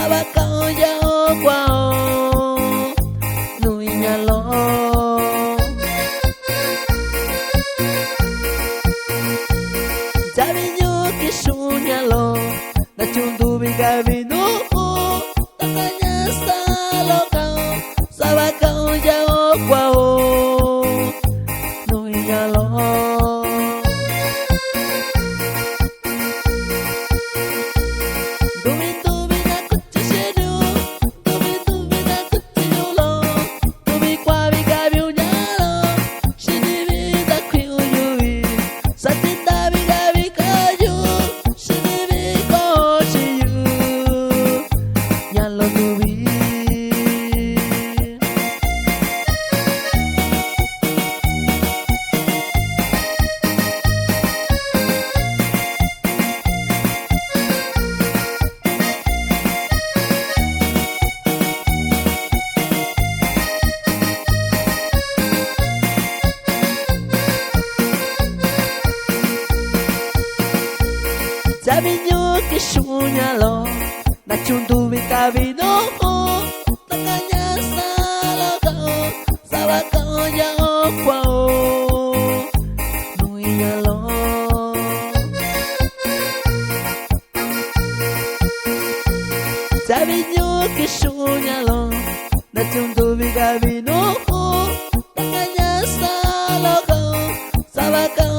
Saba cao dao quao nuôi nhà lo Jabi nyo kisunya lo na chundu biga vino takanya sa lo cao Saba cao dao quao nuôi nhà lo Sabi nyo kisunya lo na chundu bika vino takanya sa lo kao Saba kao yao quao nuôi nhà lo Sabi nyo kisunya lo na chundu bika vino takanya sa lo kao Saba kao